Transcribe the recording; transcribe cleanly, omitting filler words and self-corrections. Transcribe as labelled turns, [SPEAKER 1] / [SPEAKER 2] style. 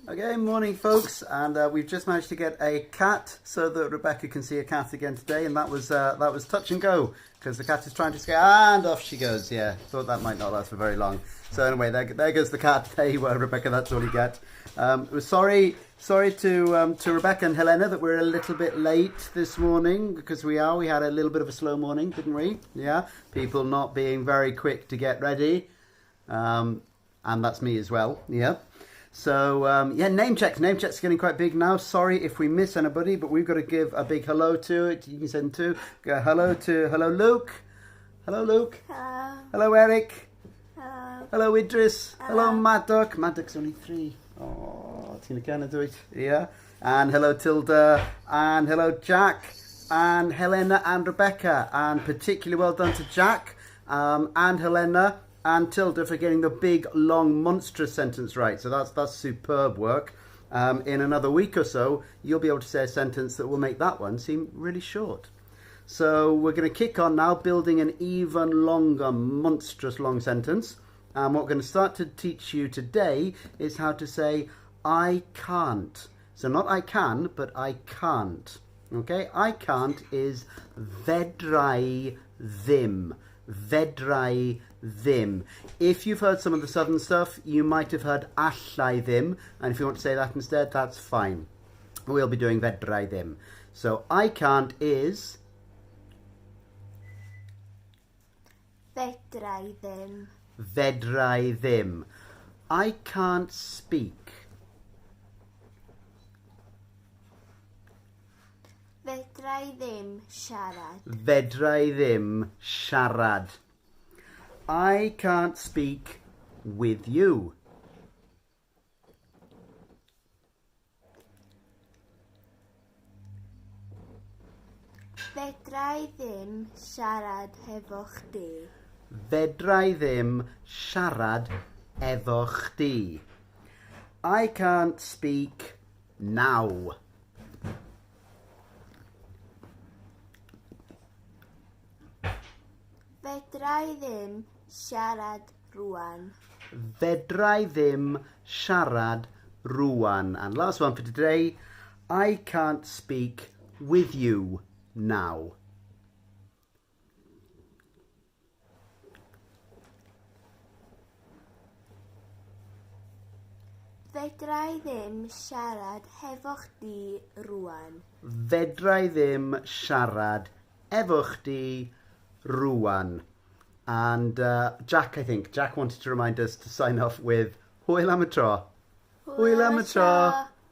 [SPEAKER 1] Okay, morning folks, and we've just managed to get a cat so that Rebecca can see a cat again today, and that was touch and go because the cut is trying to escape, and off she goes. Yeah, thought that might not last for very long. So anyway, there goes the cat. There you were, Rebecca. That's all you get. We're sorry to Rebecca and Helena that we're a little bit late this morning because we had a little bit of a slow morning, didn't we? Yeah, people not being very quick to get ready, and that's me as well. Yeah. So, name checks. Name checks getting quite big now. Sorry if we miss anybody, but we've got to give a big hello to it. You can send to. Hello Luke. Hello, Luke.
[SPEAKER 2] Hello.
[SPEAKER 1] Hello, Eric.
[SPEAKER 2] Hello.
[SPEAKER 1] Hello, Idris. Hello, Maddock. Maddock's only 3. Oh, Tina can do it. Yeah. And hello, Tilda. And hello, Jack. And Helena and Rebecca. And particularly well done to Jack and Helena. And Tilda for getting the big, long, monstrous sentence right. So that's superb work. In another week or so, you'll be able to say a sentence that will make that one seem really short. So we're going to kick on now, building an even longer, monstrous long sentence. And what we're going to start to teach you today is how to say, I can't. So not I can, but I can't. Okay? I can't is fedra ddim. Fedra ddim. If you've heard some of the southern stuff, you might have heard allai ddim, and if you want to say that instead, that's fine. We'll be doing fedra ddim. So I can't is
[SPEAKER 2] Fedra ddim.
[SPEAKER 1] fedra ddim. I can't speak.
[SPEAKER 2] Fedra ddim siarad.
[SPEAKER 1] Fedra ddim siarad. I can't speak with you.
[SPEAKER 2] Fedra ddim siarad hefo chdi.
[SPEAKER 1] Fedra ddim siarad efo chdi. I can't speak now.
[SPEAKER 2] Fedra ddim siarad rŵan.
[SPEAKER 1] Fedra ddim siarad rŵan. And last one for today, I can't speak with you now.
[SPEAKER 2] Fedra ddim siarad hefo chdi rŵan.
[SPEAKER 1] Fedra ddim siarad efo chdi rŵan. And Jack, I think, Jack wanted to remind us to sign off with Hwyl am y tro. Hwyl am y tro.